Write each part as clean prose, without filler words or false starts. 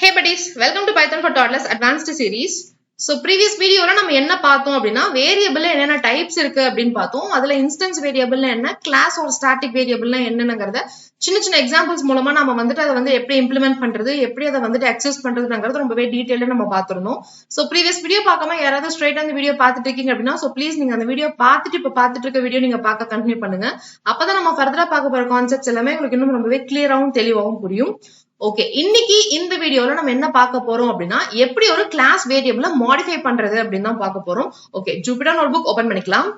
Hey buddies, welcome to Python for Toddlers Advanced Series. So previous video la நம்ம என்ன பார்த்தோம் அப்படினா வேரியபிள்ல என்னென்ன டைப்ஸ் இருக்கு அப்படினு பார்த்தோம். அதுல இன்ஸ்டன்ஸ் வேரியபிள்னா என்ன, கிளாஸ் or ஸ்டாட்டிக் வேரியபிள்னா என்னங்கறத சின்ன எக்ஸாம்பிள்ஸ் மூலமா நாம வந்துட்டு அத வந்து எப்படி இம்ப்ளிமெண்ட் பண்றது, எப்படி அத வந்துட்டு அக்சஸ் பண்றதுங்கறது ரொம்பவே டீடைலா நம்ம பார்த்திருந்தோம். சோ previous வீடியோ பார்க்காம யாராவது ஸ்ட்ரைட்டா அந்த வீடியோ பார்த்துட்டு இருக்கீங்க அப்படினா சோ ப்ளீஸ் நீங்க அந்த வீடியோ பார்த்துட்டு இப்ப பார்த்துட்டு இருக்க வீடியோ நீங்க பார்க்க கண்டினியூ பண்ணுங்க. அப்பதான் நம்ம ஃபர்தரா பார்க்க போற கான்செப்ட்ஸ் எல்லாமே உங்களுக்கு இன்னும் ரொம்பவே கிளியராவும் தெளிவாவும் புரியும். ஓகே, இன்னைக்கு இந்த வீடியோல நம்ம என்ன பார்க்க போறோம் அப்படின்னா எப்படி ஒரு கிளாஸ் வேரியபிள மாடிஃபை பண்றது அப்படின்னு தான் பார்க்க போறோம். ஓகே, ஜூபிட்டர் நோட்புக் ஓபன் பண்ணிக்கலாம்.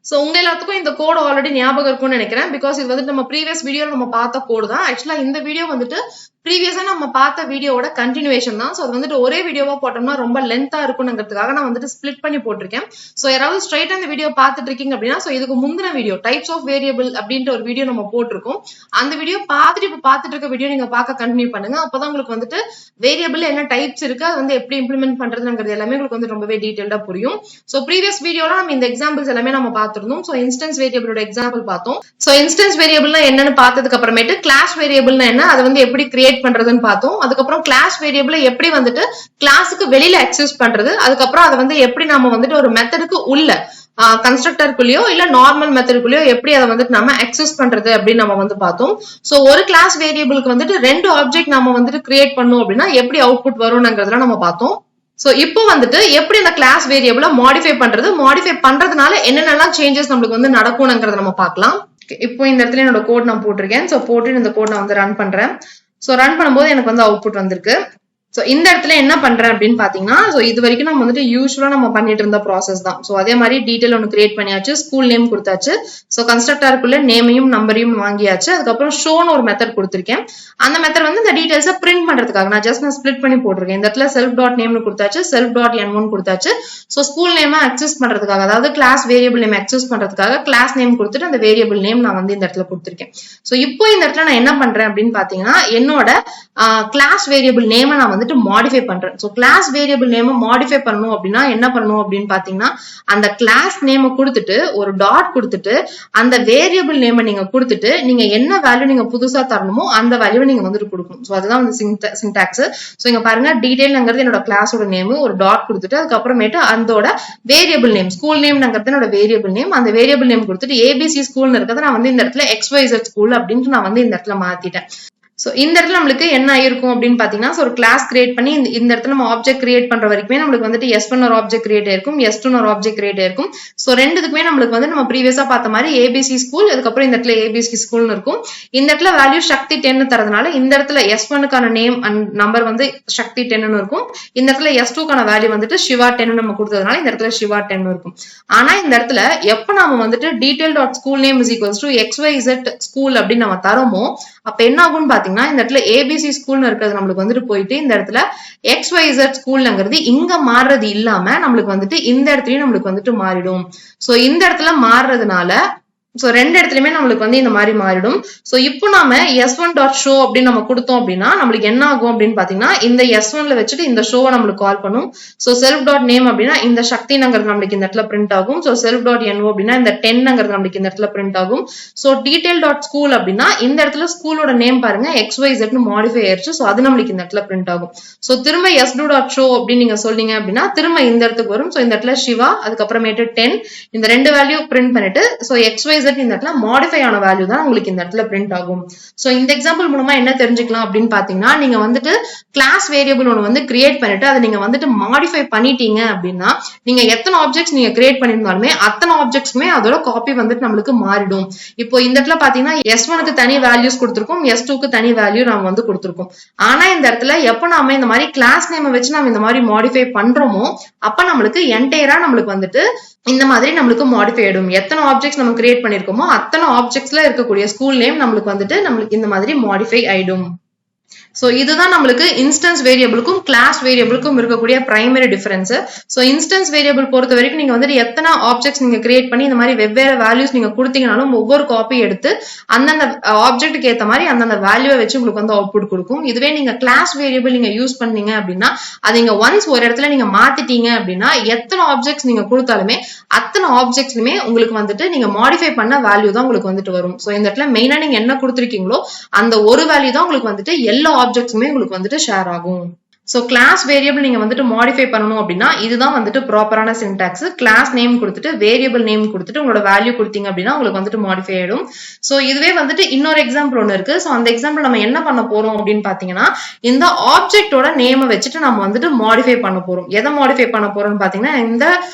சோ உங்க எல்லாத்துக்கும் இந்த கோட் ஆல்ரெடி ஞாபகம் இருக்கும்னு நினைக்கிறேன். பிகாஸ் இது வந்து நம்ம ப்ரீவியஸ் வீடியோல நம்ம பார்த்த கோட் தான். ஆக்சுவலா இந்த வீடியோ வந்துட்டு ப்ரீவியஸா நம்ம பார்த்த வீடியோட கண்டினியூவேஷன் தான். சோ அது வந்துட்டு ஒரே வீடியோவா போட்டோம்னா ரொம்ப லென்த்தா இருக்கும்ங்கிறதுக்காக நான் வந்துட்டு ஸ்பிளிட் பண்ணி போட்டிருக்கேன். சோ யாராவது ஸ்ட்ரைட்டா இந்த வீடியோ பார்த்துட்டு இருக்கீங்க அப்படின்னா சோ இதுக்கு முந்தின வீடியோ டைப்ஸ் ஆஃப் வேரியபிள் அப்படின்ற ஒரு வீடியோ நம்ம போட்டிருக்கோம். அந்த வீடியோ பார்த்துட்டு இப்ப பார்த்துட்டு இருக்க வீடியோ நீங்க பார்க்க கண்டினியூ பண்ணுங்க. அப்பதான் உங்களுக்கு வந்துட்டு வேரியபிள் என்ன டைப்ஸ் இருக்கு, அது வந்து எப்படி இம்ப்ளிமெண்ட் பண்றதுங்கிறது எல்லாமே உங்களுக்கு வந்து ரொம்பவே டீடைல்டா புரியும். சோ ப்ரீவியஸ் வீடியோல நம்ம இந்த எக்ஸாம்பிள்ஸ் எல்லாமே நம்ம பார்த்திருந்தோம். சோ இன்ஸ்டன்ஸ் வேரியபிளோட எக்ஸாம்பிள் பார்த்தோம். சோ இன்ஸ்டன்ஸ் வேரியபிள்னா என்னன்னு பார்த்ததுக்கு அப்புறமேட்டு கிளாஸ் வேரியபிள்னா என்ன, அதை வந்து எப்படி கிரியேட் பண்றதுன்னு பார்த்தோம். அதுக்கப்புறம் கிளாஸ் வேரியபிள எப்படி வந்துட்டு கிளாஸுக்கு வெளியில அக்சஸ் பண்றது, அதுக்கப்புறம் அதை வந்து எப்படி நாம வந்துட்டு ஒரு மெத்தடுக்கு உள்ள கன்ஸ்ட்ரக்டருக்குள்ளயோ இல்ல நார்மல் மெத்தடுக்குள்ளயோ எப்படி அதை வந்துட்டு நம்ம அக்சஸ் பண்றது அப்படின்னு நம்ம வந்து பார்த்தோம். சோ ஒரு கிளாஸ் வேரியபிளுக்கு வந்துட்டு ரெண்டு ஆப்ஜெக்ட் நம்ம வந்துட்டு கிரியேட் பண்ணோம் அப்படின்னா எப்படி அவுட்புட் வரும்ங்கிறதுல நம்ம பார்த்தோம். சோ இப்போ வந்துட்டு எப்படி அந்த கிளாஸ் வேரியபிள மாடிஃபை பண்றது, மாடிஃபை பண்றதுனால என்னென்னலாம் சேஞ்சஸ் நம்மளுக்கு வந்து நடக்கும்ங்கிறத நம்ம பார்க்கலாம். இப்போ இந்த இடத்துல என்னோட கோட் நான் போட்டிருக்கேன். சோ போட்டு இந்த கோட் நான் வந்து ரன் பண்றேன். சோ ரன் பண்ணும்போது எனக்கு வந்து அவுட்புட் வந்திருக்கு. சோ இந்த இடத்துல என்ன பண்றேன் அப்படின்னு பாத்தீங்கன்னா சோ இது வரைக்கும் நம்ம வந்துட்டு யூஸ்வலா நம்ம பண்ணிட்டு இருந்த ப்ராசஸ் தான். சோ அதே மாதிரி டீடைல் ஒன்னு கிரியேட் பண்ணியாச்சு, ஸ்கூல் நேம் கொடுத்தாச்சு. சோ கன்ஸ்ட்ரக்டருக்குள்ள நேமையும் நம்பரையும் வாங்கியாச்சு. அதுக்கப்புறம் ஷோன்னு ஒரு மெத்தட் கொடுத்திருக்கேன். அந்த மெத்தட் வந்து இந்த டீடைல்ஸை பிரிண்ட் பண்றதுக்காக நான் ஸ்பிளிட் பண்ணி போட்டிருக்கேன். இந்த இடத்துல செல்ஃப் டாட் நேம்னு கொடுத்தாச்சு, செல்ஃப் டாட் n1 கொடுத்தாச்சு. சோ ஸ்கூல் நேம் அக்சஸ் பண்றதுக்காக, அதாவது கிளாஸ் வேரியபிள் நேம் அக்சஸ் பண்றதுக்காக கிளாஸ் நேம் கொடுத்துட்டு அந்த வேரியபிள் நேம் நான் வந்து இந்த இடத்துல கொடுத்திருக்கேன். சோ இப்போ இந்த இடத்துல நான் என்ன பண்றேன் அப்படின்னு பாத்தீங்கன்னா என்னோட கிளாஸ் வேரியபிள் நேமை நான் வந்துட்டு மாடிஃபை பண்றேன். So class variable name modify பண்ணணும் அப்படின்னா என்ன பண்ணணும் அப்படின்னு பாத்தீங்கன்னா அந்த கிளாஸ் நேமை கொடுத்துட்டு ஒரு டாட் கொடுத்துட்டு அந்த வேரியபிள் நேமை நீங்க கொடுத்துட்டு நீங்க என்ன வேல்யூ நீங்க புதுசா தரணுமோ அந்த வேல்யூ நீங்க வந்துட்டு கொடுக்கணும். சோ அதுதான் வந்து சின்டாக்ஸ். சோ இங்க பாருங்க, டீடைல்ங்கிறது என்னோட கிளாஸோட நேம், ஒரு டாட் கொடுத்துட்டு அதுக்கப்புறமேட்டு அதோட வேரியபிள் நேம், ஸ்கூல் நேம்ங்கிறது என்னோட வேரியபிள் நேம், அந்த வேரியபிள் நேம் கொடுத்துட்டு ஏபிசி ஸ்கூல்னு இருக்கிறத நான் வந்து இந்த இடத்துல XYZ ஸ்கூல் அப்படின்ட்டு நான் வந்து இந்த இடத்துல மாத்திட்டேன். சோ இந்த இடத்துல நம்மளுக்கு என்ன ஆயிருக்கும் அப்படின்னு பாத்தீங்கன்னா ஒரு கிளாஸ் கிரியேட் பண்ணி இந்த இடத்துல நம்ம ஆப்ஜெக்ட் கிரியேட் பண்ற வரைக்குமே நம்மளுக்கு வந்துட்டு S1 ஒரு ஆப்ஜெக்ட் கிரியேட் ஆயிருக்கும், S2 ஒரு ஆப்ஜெக்ட் கிரியேட் ஆயிருக்கும். சோ ரெண்டுக்குமே நம்மளுக்கு வந்து நம்ம ப்ரீவியஸா பார்த்த மாதிரி ஏபிசி ஸ்கூல், அதுக்கப்புறம் இந்த இடத்துல ஏபிசி ஸ்கூல்னு இருக்கும். இந்த இடத்துல வேல்யூ சக்தி 10 தரதுனால இந்த இடத்துல S1க்கான நேம் அண்ட் நம்பர் வந்து சக்தி 10 இருக்கும். இந்த இடத்துல S2க்கான வேல்யூ வந்துட்டு சிவா 10 நம்ம கொடுத்ததுனால இந்த இடத்துல சிவா 10 இருக்கும். ஆனா இந்த இடத்துல எப்ப நாம வந்துட்டு detail dot school name is equals to XYZ school அப்படின்னு நம்ம தரோமோ அப்ப என்ன ஆகும்னு பாத்தீங்கன்னா இந்த இடத்துல ஏபிசி ஸ்கூல்னு இருக்கிறது நம்மளுக்கு வந்துட்டு போயிட்டு இந்த இடத்துல XYZ ஸ்கூல்ங்கிறது இங்க மாறுறது இல்லாம நம்மளுக்கு வந்துட்டு இந்த இடத்துலயும் நம்மளுக்கு வந்துட்டு மாறிடும். சோ இந்த இடத்துல மாறுறதுனால சோ ரெண்டு இடத்துலயுமே நம்மளுக்கு வந்து இந்த மாதிரி மாறிடும். சோ இப்போ நாம S1.show அப்படின்னு நம்ம கொடுத்தோம் அப்படின்னா நம்மளுக்கு என்ன ஆகும் அப்படின்னு பாத்தீங்கன்னா இந்த S1ல வச்சுட்டு இந்த ஷோவை நம்மளுக்கு கால் பண்ணும். சோ செல்ஃப் டாட் நேம் அப்படின்னா இந்த சக்திங்கிறது நம்மளுக்கு இந்த இடத்துல பிரிண்ட் ஆகும். சோ செல்ஃப் டாட் NO அப்படின்னா இந்த 10ங்கிறது நம்மளுக்கு இந்த இடத்துல பிரிண்ட் ஆகும். சோ டீடைல் டாட் ஸ்கூல் அப்படின்னா இந்த இடத்துல ஸ்கூலோட நேம் பாருங்க XYZ மாடிஃபை ஆயிருச்சு. சோ அது நம்மளுக்கு இந்த இடத்துல பிரிண்ட் ஆகும். சோ திரும்ப S2.show அப்படின்னு நீங்க சொல்றீங்க அப்படின்னா திரும்ப இந்த இடத்துக்கு வரும். சோ இந்த இடத்துல சிவா அதுக்கப்புறமேட்டு 10 இந்த ரெண்டு வேல்யூ பிரிண்ட் பண்ணிட்டு சோ XYZ இந்த இடத்துல மாடிஃபை ஆன வேல்யூ தான் உங்களுக்கு இந்த இடத்துல பிரிண்ட் ஆகும். சோ இந்த எக்ஸாம்பிள் மூலமா என்ன தெரிஞ்சுக்கலாம் அப்படின்னு பாத்தீங்கன்னா நீங்க வந்துட்டு கிளாஸ் வேரியபிள் ஒன்னு வந்து கிரியேட் பண்ணிட்டு அதை நீங்க வந்துட்டு மாடிஃபை பண்ணிட்டீங்க அப்படின்னா நீங்க எத்தனை ஆப்ஜெக்ட்ஸ் நீங்க கிரியேட் பண்ணிருந்தாலுமே அத்தனை ஆப்ஜெக்ட்ஸ்மே அதோட காப்பி வந்துட்டு நம்மளுக்கு மாறிடும். இப்போ இந்த இடத்துல பாத்தீங்கன்னா S1க்கு தனி வேல்யூஸ் கொடுத்திருக்கோம், S2க்கு தனி வேல்யூ நாம வந்து கொடுத்திருக்கோம். ஆனா இந்த இடத்துல எப்ப நாம இந்த மாதிரி கிளாஸ் நேம் வச்சு நம்ம இந்த மாதிரி மாடிஃபை பண்றோமோ அப்ப நம்மளுக்கு என்டையரா நம்மளுக்கு வந்துட்டு இந்த மாதிரி நம்மளுக்கு மாடிஃபை ஆயிடும். எத்தனை ஆப்ஜெக்ட்ஸ் நம்ம கிரியேட் பண்ணிருக்கோமோ அத்தனை ஆப்ஜெக்ட்ஸ்ல இருக்கக்கூடிய ஸ்கூல் நேம் நம்மளுக்கு வந்துட்டு நம்மளுக்கு இந்த மாதிரி மாடிஃபை ஆயிடும். சோ இதுதான் நம்மளுக்கு இன்ஸ்டன்ஸ் வேரியபிளுக்கும் கிளாஸ் வேரியபிளுக்கும் இருக்கக்கூடிய primary difference. So instance variable பொறுத்த வரைக்கும் நீங்க வந்துட்டு எத்தனை ஆப்ஜெக்ட்ஸ் நீங்க கிரியேட் பண்ணி இந்த மாதிரி வெவ்வேறு வேல்யூஸ் நீங்க கொடுத்தீங்கனாலும் ஒவ்வொரு காப்பி எடுத்து அந்தந்த ஆப்ஜெக்ட்டுக்கு ஏத்த மாதிரி அந்தந்த வேல்யூவை வச்சு உங்களுக்கு வந்து அவுட்புட் கொடுக்கும். இதுவே நீங்க கிளாஸ் வேரியபிள் நீங்க யூஸ் பண்ணீங்க அப்படின்னா அது நீங்க ஒன்ஸ் ஒரு இடத்துல நீங்க மாத்திட்டீங்க அப்படின்னா எத்தனை ஆப்ஜெக்ட்ஸ் நீங்க கொடுத்தாலுமே அத்தனை ஆப்ஜெக்ட்ஸ்லுமே உங்களுக்கு வந்துட்டு நீங்க மாடிஃபை பண்ண வேல்யூ தான் உங்களுக்கு வந்துட்டு வரும். சோ இந்த இடத்துல மெயினா நீங்க என்ன கொடுத்துருக்கீங்களோ அந்த ஒரு வேல்யூ தான் உங்களுக்கு வந்துட்டு எல்லா ஆப்ஜெக்ட்ஸுமே உங்களுக்கு வந்துட்டு ஷேர் ஆகும். ஸோ கிளாஸ் வேரியபிள் நீங்க வந்துட்டு மாடிஃபை பண்ணணும் அப்படின்னா இதுதான் வந்துட்டு ப்ராப்பரான சின்டாக்ஸ். கிளாஸ் நேம் கொடுத்துட்டு வேரியபிள் நேம் கொடுத்துட்டு உங்களோட வேல்யூ கொடுத்தீங்க அப்படின்னா உங்களுக்கு வந்துட்டு மாடிஃபை ஆயிடும். ஸோ இதுவே வந்துட்டு இன்னொரு எக்ஸாம்பிள் ஒன்று இருக்கு. ஸோ அந்த எக்ஸாம்பிள் நம்ம என்ன பண்ண போறோம் அப்படின்னு பாத்தீங்கன்னா இந்த ஆப்ஜெக்டோட நேமை வச்சுட்டு நம்ம வந்துட்டு மாடிஃபை பண்ண போறோம். எதை மாடிஃபை பண்ண போறோம்னு பாத்தீங்கன்னா இந்த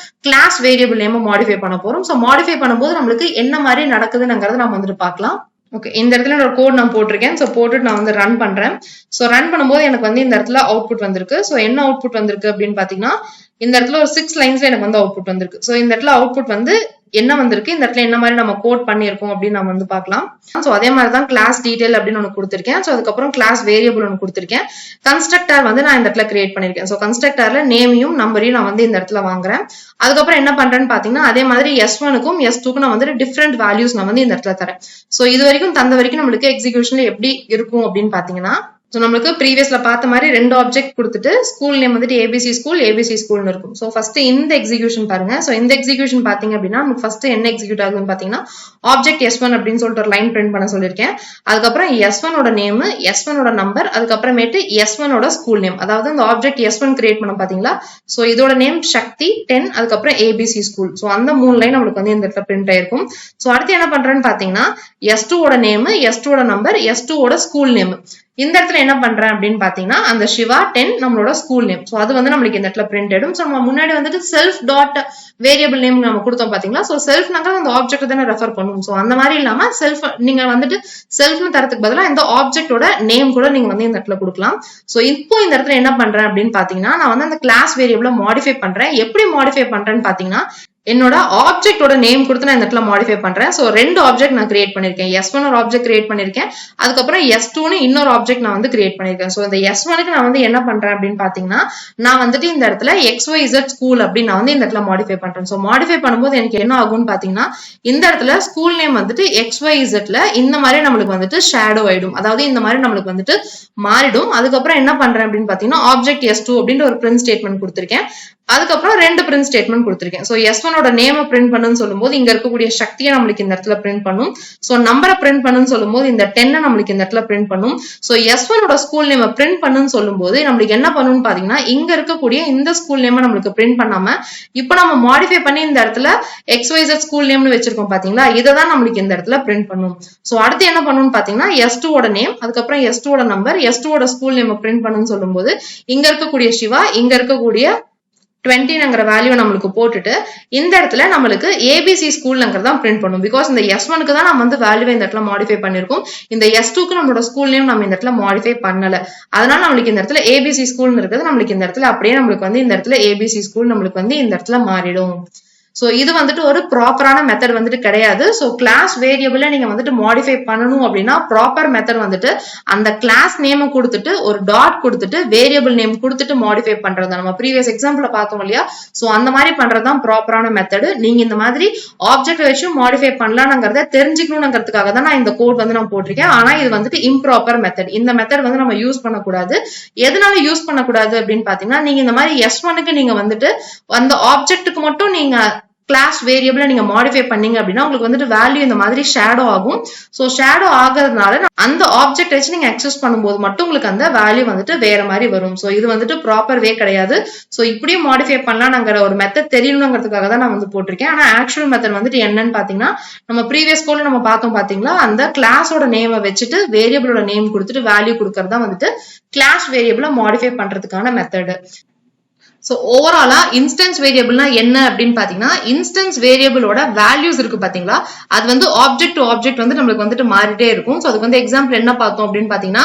கிளாஸ் வேரியபிள் நேமை மாடிஃபை பண்ண போறோம். ஸோ மாடிஃபை பண்ணும்போது நம்மளுக்கு என்ன மாதிரி நடக்குதுங்கிறத நம்ம வந்துட்டு பார்க்கலாம். ஓகே, இந்த இடத்துல ஒரு கோட் நான் போட்டிருக்கேன். ஸோ போட்டுட்டு நான் வந்து ரன் பண்றேன். ஸோ ரன் பண்ணும்போது எனக்கு வந்து இந்த இடத்துல அவுட்புட் வந்திருக்கு. ஸோ என்ன அவுட்புட் வந்திருக்கு அப்படின்னு பாத்தீங்கன்னா இந்த இடத்துல ஒரு 6 லைன்ஸ்ல எனக்கு வந்து அவுட்புட் வந்திருக்கு. ஸோ இந்த இடத்துல அவுட்புட் வந்து என்ன வந்திருக்கு, இந்த இடத்துல என்ன மாதிரி நம்ம கோட் பண்ணியிருக்கோம் அப்படின்னு நம்ம வந்து பார்க்கலாம். ஸோ அதே மாதிரி தான் கிளாஸ் டீடைல் அப்படின்னு ஒன்று கொடுத்துருக்கேன். ஸோ அதுக்கப்புறம் கிளாஸ் வேரியபிள் ஒன்று கொடுத்துருக்கேன். கன்ஸ்ட்ரக்டர் வந்து நான் இந்த இடத்துல கிரியேட் பண்ணிருக்கேன். ஸோ கன்ஸ்ட்ரக்டர்ல நேமையும் நம்பரையும் நான் வந்து இந்த இடத்துல வாங்குறேன். அதுக்கப்புறம் என்ன பண்றேன்னு பாத்தீங்கன்னா அதே மாதிரி S1க்கும் S2க்கும் நான் வந்து டிஃப்ரெண்ட் வேல்யூஸ் நான் வந்து இந்த இடத்துல தரேன். ஸோ இது வரைக்கும் தந்த வரைக்கும் நம்மளுக்கு எக்ஸிகியூஷன்ல எப்படி இருக்கும் அப்படின்னு பாத்தீங்கன்னா ஸோ நம்மளுக்கு ப்ரீவியஸ்ல பார்த்த மாதிரி 2 ஆப்ஜெக்ட் கொடுத்துட்டு ஸ்கூல் நேம் வந்துட்டு ஏபிசி ஸ்கூல்னு இருக்கும். ஸோ ஃபர்ஸ்ட் இந்த எக்ஸிகியூஷன் பாருங்க. ஸோ இந்த எக்ஸிகியூஷன் பாத்தீங்க அப்படின்னா நமக்கு ஃபர்ஸ்ட் என்ன எக்ஸிக்யூட் ஆகுதுன்னு பாத்தீங்கன்னா ஆப்ஜெக்ட் S1 அப்படின்னு சொல்லிட்டு ஒரு லைன் பிரிண்ட் பண்ண சொல்லியிருக்கேன். அதுக்கப்புறம் S1ஓட நேம், S1ஓட நம்பர், அதுக்கப்புறமேட்டு S1ஓட ஸ்கூல் நேம், அதாவது இந்த ஆப்ஜெக்ட் S1 கிரியேட் பண்ண பாத்தீங்களா. ஸோ இதோட நேம் சக்தி 10, அதுக்கப்புறம் ஏபிசி ஸ்கூல். ஸோ அந்த 3 லைன் நம்மளுக்கு வந்து இந்த இடத்துல பிரிண்ட் ஆயிருக்கும். ஸோ அடுத்து என்ன பண்றேன்னு பாத்தீங்கன்னா S2ஓட நேம், S2ஓட நம்பர், S2ஓட ஸ்கூல் நேம். இந்த இடத்துல என்ன பண்றேன் அப்படின்னு பாத்தீங்கன்னா அந்த சிவா 10 நம்மளோட ஸ்கூல் நேம். ஸோ அது வந்து நம்மளுக்கு இந்த இடத்துல பிரிண்ட் ஆயிடும். ஸோ நம்ம முன்னாடி வந்துட்டு செல்ஃப் டாட் வேரியபிள் நேம் நம்ம கொடுத்தோம் பாத்தீங்களா. ஸோ செல்ஃப்னாக்க அந்த ஆப்ஜெக்ட் தானே ரெஃபர் பண்ணும். ஸோ அந்த மாதிரி இல்லாம செல்ஃப் நீங்க வந்துட்டு செல்ஃப்னு தரத்துக்கு பதிலாக இந்த ஆப்ஜெக்டோட நேம் கூட நீங்க வந்து இந்த இடத்துல கொடுக்கலாம். ஸோ இப்போ இந்த இடத்துல என்ன பண்றேன் அப்படின்னு பாத்தீங்கன்னா நான் வந்து அந்த கிளாஸ் வேரியபிளை மாடிஃபை பண்றேன். எப்படி மாடிஃபை பண்றேன்னு பாத்தீங்கன்னா என்னோட ஆப்ஜெக்டோட நேம் கொடுத்து நான் இந்த இடத்துல மாடிஃபை பண்றேன். ஸோ 2 ஆப்ஜெக்ட் நான் கிரியேட் பண்ணிருக்கேன். S1 ஒரு ஆப்ஜெக்ட் கிரியேட் பண்ணிருக்கேன். அதுக்கப்புறம் S2ன்னு இன்னொரு ஆப்ஜெக்ட் நான் வந்து கிரியேட் பண்ணிருக்கேன். ஸோ இந்த S1க்கு நான் வந்து என்ன பண்றேன் அப்படின்னு பாத்தீங்கன்னா நான் வந்துட்டு இந்த இடத்துல XYZ ஸ்கூல் அப்படின்னு நான் வந்து இந்த இடத்துல மாடிஃபை பண்றேன். ஸோ மாடிஃபை பண்ணும்போது எனக்கு என்ன ஆகும்னு பாத்தீங்கன்னா இந்த இடத்துல ஸ்கூல் நேம் வந்துட்டு XYZல இந்த மாதிரி நம்மளுக்கு வந்துட்டு ஷேடோ ஆயிடும். அதாவது இந்த மாதிரி நம்மளுக்கு வந்துட்டு மாறிடும். அதுக்கப்புறம் என்ன பண்றேன் அப்படின்னு பாத்தீங்கன்னா ஆப்ஜெக்ட் S2 அப்படின்ற ஒரு பிரிண்ட் ஸ்டேட்மெண்ட் கொடுத்திருக்கேன். அதுக்கப்புறம் 2 பிரிண்ட் ஸ்டேட்மெண்ட் கொடுத்திருக்கேன். ஸோ S1ஓட நேமை பிரிண்ட் பண்ணுன்னு சொல்லும்போது இங்க இருக்கக்கூடிய சக்தியை நம்மளுக்கு இந்த இடத்துல பிரிண்ட் பண்ணும். ஸோ நம்பரை பிரிண்ட் பண்ணுன்னு சொல்லும்போது இந்த 10 நம்மளுக்கு இந்த இடத்துல பிரிண்ட் பண்ணும். ஸோ S1ஓட ஸ்கூல் நேமை பிரிண்ட் பண்ணுன்னு சொல்லும்போது நம்மளுக்கு என்ன பண்ணுன்னு பாத்தீங்கன்னா இங்க இருக்கக்கூடிய இந்த ஸ்கூல் நேமை நம்மளுக்கு பிரிண்ட் பண்ணாம இப்போ நம்ம மாடிஃபை பண்ணி இந்த இடத்துல XYZ ஸ்கூல் நேம்னு வச்சிருக்கோம் பாத்தீங்களா, இதை தான் நம்மளுக்கு இந்த இடத்துல பிரிண்ட் பண்ணும். ஸோ அடுத்து என்ன பண்ணுன்னு பாத்தீங்கன்னா S2ஓட நேம், அதுக்கப்புறம் S2ஓட நம்பர், S2ஓட ஸ்கூல் நேமை பிரிண்ட் பண்ணுன்னு சொல்லும்போது இங்க இருக்கக்கூடிய சிவா, இங்க இருக்கக்கூடிய 20ங்கிற வேல்யூ நம்மளுக்கு போட்டுட்டு இந்த இடத்துல நம்மளுக்கு ஏபிசி ஸ்கூல்ங்கிறதா பிரிண்ட் பண்ணும். பிகாஸ் இந்த S1க்கு தான் நம்ம வந்து வேல்யூவை இந்த இடத்துல மாடிஃபை பண்ணிருக்கோம். இந்த S2க்கு நம்மளோட ஸ்கூல் நேம் நம்ம இந்த இடத்துல மாடிஃபை பண்ணல. அதனால நம்மளுக்கு இந்த இடத்துல ஏபிசி ஸ்கூல்னு இருக்குது. நம்மளுக்கு இந்த இடத்துல அப்படியே நம்மளுக்கு வந்து இந்த இடத்துல ஏபிசி ஸ்கூல் நம்மளுக்கு வந்து இந்த இடத்துல மாறிடும். ஸோ இது வந்துட்டு ஒரு ப்ராப்பரான மெத்தட் வந்துட்டு கிடையாது. ஸோ கிளாஸ் வேரியபிள நீங்க வந்துட்டு மாடிஃபை பண்ணணும் அப்படின்னா ப்ராப்பர் மெத்தட் வந்துட்டு அந்த கிளாஸ் நேமை கொடுத்துட்டு ஒரு டாட் கொடுத்துட்டு வேரியபிள் நேம் கொடுத்துட்டு மாடிஃபை பண்றது. நம்ம ப்ரீவியஸ் எக்ஸாம்பிள்ல பார்த்தோம் இல்லையா. ஸோ அந்த மாதிரி பண்றதுதான் ப்ராப்பரான மெத்தட். நீங்க இந்த மாதிரி ஆப்ஜெக்ட் வச்சு மாடிஃபை பண்ணலாம்ங்கிறத தெரிஞ்சுக்கணும்ங்கிறதுக்காக தான் நான் இந்த கோட் வந்து நான் போட்டிருக்கேன். ஆனா இது வந்துட்டு இம்ப்ராப்பர் மெத்தட். இந்த மெத்தட் வந்து நம்ம யூஸ் பண்ணக்கூடாது. எதனால யூஸ் பண்ணக்கூடாது அப்படின்னு பாத்தீங்கன்னா நீங்க இந்த மாதிரி S1க்கு நீங்க வந்துட்டு அந்த ஆப்ஜெக்ட்டுக்கு மட்டும் நீங்க கிளாஸ் வேரியபிள நீங்க மாடிஃபை பண்ணீங்க அப்படின்னா உங்களுக்கு வந்துட்டு வேல்யூ இந்த மாதிரி ஷேடோ ஆகும். ஸோ ஷேடோ ஆகிறதுனால அந்த ஆப்ஜெக்ட் வச்சு நீங்க அக்சஸ் பண்ணும்போது மட்டும் உங்களுக்கு அந்த வேல்யூ வந்துட்டு வேற மாதிரி வரும். ஸோ இது வந்துட்டு ப்ராப்பர் வே கிடையாது. ஸோ இப்படியும் மாடிஃபை பண்ணலாம்ங்கிற ஒரு மெத்தட் தெரியணுங்கிறதுக்காக தான் நான் வந்து போட்டிருக்கேன். ஆனா ஆக்சுவல் மெத்தட் வந்துட்டு என்னன்னு பாத்தீங்கன்னா நம்ம ப்ரீவியஸ் கோட்ல நம்ம பார்த்தோம் பாத்தீங்களா, அந்த கிளாஸோட நேமை வச்சுட்டு வேரியபிளோட நேம் கொடுத்துட்டு வேல்யூ கொடுக்கறதா வந்துட்டு கிளாஸ் வேரியபிள மாடிஃபை பண்றதுக்கான மெத்தட். ஸோ ஓவராலா இன்ஸ்டன்ஸ் வேரியபிள்னா என்ன அப்படின்னு பாத்தீங்கன்னா இன்ஸ்டன்ஸ் வேரியபிளோட வேல்யூஸ் இருக்கு பாத்தீங்களா, அது வந்து ஆப்ஜெக்ட் டு ஆப்ஜெக்ட் வந்து நம்மளுக்கு வந்துட்டு மாறிட்டே இருக்கும். ஸோ அதுக்கு வந்து எக்ஸாம்பிள் என்ன பார்த்தோம் அப்படின்னு பாத்தீங்கன்னா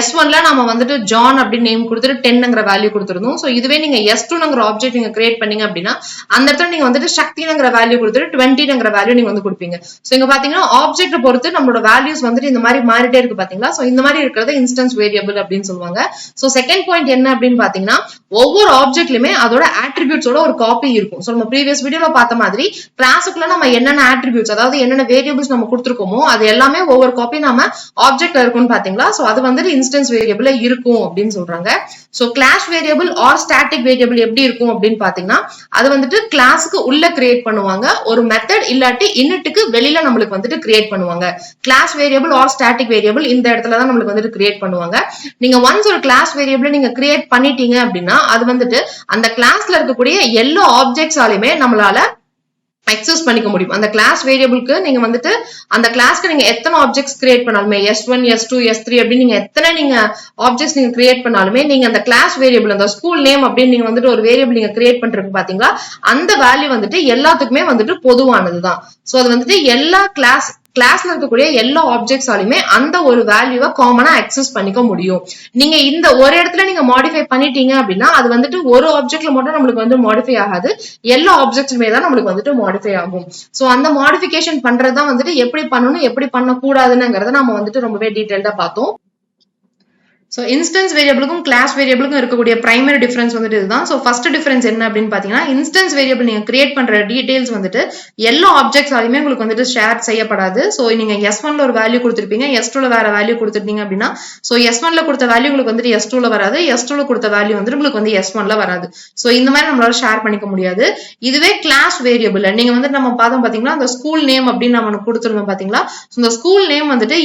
S1ல நம்ம வந்துட்டு ஜான் அப்படின்னு நேம் கொடுத்துட்டு 10ங்கிற வேல்யூ கொடுத்துருந்தோம். ஸோ இதுவே நீங்க S2ங்கிற ஆப்ஜெக்ட் நீங்க கிரியேட் பண்ணீங்க அப்படின்னா அந்த இடத்துல நீங்க வந்துட்டு சக்திங்கிற வேல்யூ கொடுத்துட்டு 20ங்கிற வேல்யூ நீங்க வந்து கொடுப்பீங்க. ஸோ இங்க பாத்தீங்கன்னா ஆப்ஜெக்ட் பொறுத்து நம்மளோட வேல்யூஸ் வந்துட்டு இந்த மாதிரி மாறிட்டே இருக்கு பாத்தீங்களா. ஸோ இந்த மாதிரி இருக்கிறது இன்ஸ்டன்ஸ் வேரியபிள் அப்படின்னு சொல்லுவாங்க. ஸோ செகண்ட் பாயிண்ட் என்ன அப்படின்னு பாத்தீங்கன்னா ஒவ்வொரு ஆப்ஜெக்ட்லயுமே வேரியபிள்லயுமே அதோட ஆட்ரிபியூட்ஸோட ஒரு காப்பி இருக்கும். சோ நம்ம ப்ரீவியஸ் வீடியோல பார்த்த மாதிரி கிளாஸுக்குள்ள நம்ம என்னென்ன ஆட்ரிபியூட்ஸ், அதாவது என்னென்ன வேரியபிள்ஸ் நம்ம கொடுத்துருக்கோமோ அது எல்லாமே ஒவ்வொரு காப்பி நம்ம ஆப்ஜெக்ட்ல இருக்கும்னு பாத்தீங்களா. சோ அது வந்துட்டு இன்ஸ்டன்ஸ் வேரியபிள்ல இருக்கும் அப்படின்னு சொல்றாங்க. So class variable or static variable எப்படி இருக்கும் அப்படின்னு பாத்தீங்கன்னா, அது வந்துட்டு கிளாஸுக்கு உள்ள கிரியேட் பண்ணுவாங்க, ஒரு மெத்தட் இல்லாட்டி இனிட்டுக்கு வெளியில நம்மளுக்கு வந்துட்டு கிரியேட் பண்ணுவாங்க. Class variable or static variable இந்த இடத்துல தான் நம்மளுக்கு வந்துட்டு கிரியேட் பண்ணுவாங்க. நீங்க ஒன்ஸ் ஒரு கிளாஸ் வேரியபிள் நீங்க கிரியேட் பண்ணிட்டீங்க அப்படின்னா அது வந்துட்டு அந்த கிளாஸ்ல இருக்கக்கூடிய எல்லா ஆப்ஜெக்ட்ஸாலுமே நம்மளால அக்சஸ் பண்ணிக்க முடியும். அந்த கிளாஸ் வேரியபிளுக்கு நீங்க வந்துட்டு அந்த கிளாஸ்க்கு நீங்க எத்தனை ஆப்ஜெக்ட்ஸ் கிரியேட் பண்ணாலுமே S1 S2 S3 அப்படின்னு நீங்க எத்தனை நீங்க ஆப்ஜெக்ட்ஸ் நீங்க கிரியேட் பண்ணாலுமே நீங்க அந்த கிளாஸ் வேரியபிள், அந்த ஸ்கூல் நேம் அப்படின்னு நீங்க வந்துட்டு ஒரு வேரியபிள் நீங்க கிரியேட் பண்றதுக்கு பாத்தீங்களா, அந்த வேல்யூ வந்துட்டு எல்லாத்துக்குமே வந்துட்டு பொதுவானதுதான். சோ அது வந்துட்டு எல்லா கிளாஸ்ல இருக்கக்கூடிய எல்லா ஆப்ஜெக்ட்ஸாலுமே அந்த ஒரு வேல்யூவை காமனா அக்சஸ் பண்ணிக்க முடியும். நீங்க இந்த ஒரு இடத்துல நீங்க மாடிஃபை பண்ணிட்டீங்க அப்படின்னா அது வந்துட்டு ஒரு ஆப்ஜெக்ட்ல மட்டும் நம்மளுக்கு வந்து மாடிஃபை ஆகாது, எல்லா ஆப்ஜெக்ட்ஸுமே தான் நம்மளுக்கு வந்துட்டு மாடிஃபை ஆகும். சோ அந்த மாடிஃபிகேஷன் பண்றதுதான் வந்துட்டு எப்படி பண்ணணும் எப்படி பண்ணக்கூடாதுங்கிறத நம்ம வந்துட்டு ரொம்பவே டீடைல்டா பார்த்தோம். சோ இன்ஸ்டன்ஸ் வேரியபிளுக்கும் கிளாஸ் வேரியபிளுக்கும் இருக்கக்கூடிய பிரைமரி டிஃபரன்ஸ் வந்துட்டு இதுதான். சோ ஃபர்ஸ்ட் டிஃபரன்ஸ் என்ன அப்படின்னு பாத்தீங்கன்னா, இன்ஸ்டன்ஸ் வேரியபிள் நீங்க கிரியேட் பண்ற டீடைல்ஸ் வந்துட்டு எல்லா ஆப்ஜெக்ட்ஸாலுமே உங்களுக்கு வந்துட்டு ஷேர் செய்யப்படாது. சோ நீங்க S1ல ஒரு வேல்யூ கொடுத்திருப்பீங்க, S2ல வேற வேல்யூ கொடுத்திருந்தீங்க அப்படின்னா சோ S1ல கொடுத்த வேல்யூ உங்களுக்கு வந்துட்டு S2ல வராது, S2ல கொடுத்த வேல்யூ வந்துட்டு உங்களுக்கு வந்து S1ல வராது. சோ இந்த மாதிரி நம்மளால ஷேர் பண்ணிக்க முடியாது. இதுவே கிளாஸ் வேரியபிள் நீங்க வந்துட்டு நம்ம பார்த்தோம் பாத்தீங்களா, அந்த ஸ்கூல் நேம் அப்படின்னு நம்ம கொடுத்துருந்தோம் பாத்தீங்களா, இந்த ஸ்கூல் நேம் வந்துட்டு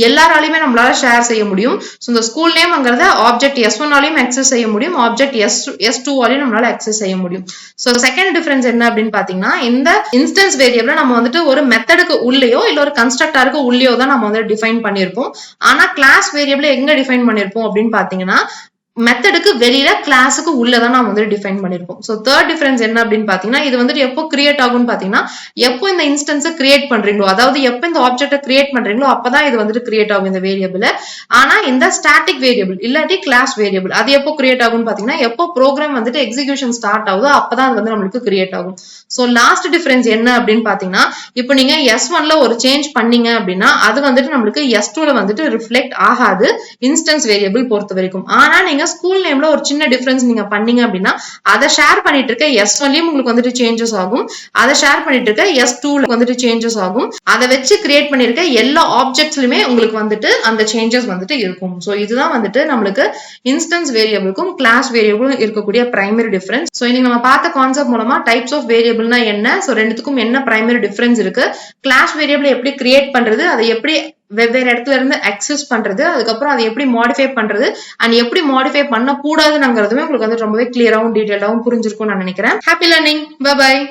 எல்லாராலையுமே நம்மளால ஷேர் செய்ய முடியும். சோ இந்த ஸ்கூல் நேம்ங்கிறத ஆப்ஜெக்ட் S1 ஆலையும் அக்சஸ் செய்ய முடியும், ஆப்ஜெக்ட் S2 ஆலையும் நம்மளால அக்சஸ் செய்ய முடியும். சோ செகண்ட் டிஃபரன்ஸ் என்ன அப்படின்னு பாத்தீங்கன்னா, இந்த இன்ஸ்டன்ஸ் வேரியபிள நம்ம வந்துட்டு ஒரு மெத்தடுக்கு உள்ளேயோ இல்ல ஒரு கன்ஸ்ட்ரக்டருக்கு உள்ளேயோ தான் நம்ம வந்து டிஃபைன் பண்ணிருப்போம். ஆனா கிளாஸ் வேரியபிள எங்க டிஃபைன் பண்ணிருப்போம் அப்படின்னு பாத்தீங்கன்னா மெத்தடுக்கு வெளியில கிளாஸுக்கு உள்ளதான் நம்ம வந்து டிஃபைன் பண்ணிருப்போம். சோ தேர்ட் டிஃபரன்ஸ் என்ன அப்படின்னு பாத்தீங்கன்னா, இது வந்துட்டு எப்போ கிரியேட் ஆகும்னு பாத்தீங்கன்னா, எப்போ இந்த இன்ஸ்டன்ஸை கிரியேட் பண்றீங்களோ, அதாவது எப்போ இந்த ஆப்ஜெக்டை கிரியேட் பண்றீங்களோ அப்பதான் இது வந்துட்டு கிரியேட் ஆகும் இந்த வேரியபிள். ஆனா இந்த ஸ்டாட்டிக் வேரியபிள் இல்லாட்டி கிளாஸ் வேரியபிள் அது எப்போ கிரியேட் ஆகும்னு பாத்தீங்கன்னா, எப்போ ப்ரோக்ராம் வந்துட்டு எக்ஸிகியூஷன் ஸ்டார்ட் ஆகுதோ அப்பதான் அது வந்து நம்மளுக்கு கிரியேட் ஆகும். சோ லாஸ்ட் டிஃபரன்ஸ் என்ன அப்படின்னு பாத்தீங்கன்னா, இப்போ நீங்க S1ல ஒரு சேஞ்ச் பண்ணீங்க அப்படின்னா அது வந்துட்டு நம்மளுக்கு S2ல வந்துட்டு ரிஃப்ளெக்ட் ஆகாது இன்ஸ்டன்ஸ் வேரியபிள் பொறுத்த வரைக்கும். ஆனா நீங்க ஸ்கூல் நேம்ல ஒரு சின்ன டிஃபரன்ஸ் நீங்க பண்ணீங்க அப்படின்னா அதை ஷேர் பண்ணிட்டு இருக்க S1லயும் உங்களுக்கு வந்துட்டு சேஞ்சஸ் ஆகும், அதை ஷேர் பண்ணிட்டு இருக்க S2ல வந்துட்டு சேஞ்சஸ் ஆகும், அதை வச்சு கிரியேட் பண்ணிருக்க எல்லா ஆப்ஜெக்ட்ஸ்லயுமே உங்களுக்கு வந்துட்டு அந்த சேஞ்சஸ் வந்துட்டு இருக்கும். சோ இதுதான் வந்துட்டு நம்மளுக்கு இன்ஸ்டன்ஸ் வேரியபிளுக்கும் கிளாஸ் வேரியபிளும் இருக்கக்கூடிய பிரைமரி டிஃபரன்ஸ். சோ இன்னைக்கு நம்ம பார்த்த கான்செப்ட் மூலமா டைப்ஸ் ஆஃப் வேரியபிள்னா என்ன, சோ ரெண்டுத்துக்கும் என்ன பிரைமரி டிஃபரன்ஸ் இருக்கு, கிளாஸ் வேரியபிள் எப்படி கிரியேட் பண்றது, அதை எப்படி வெவ்வேறு இடத்துல இருந்து அக்சஸ் பண்றது, அதுக்கப்புறம் அதை எப்படி மாடிஃபை பண்றது அண்ட் எப்படி மாடிஃபை பண்ண கூடாதுங்கிறதுமே உங்களுக்கு வந்து ரொம்பவே கிளியராகவும் டீடைல்டாகவும் புரிஞ்சிருக்கும்னு நான் நினைக்கிறேன். Happy learning, bye by.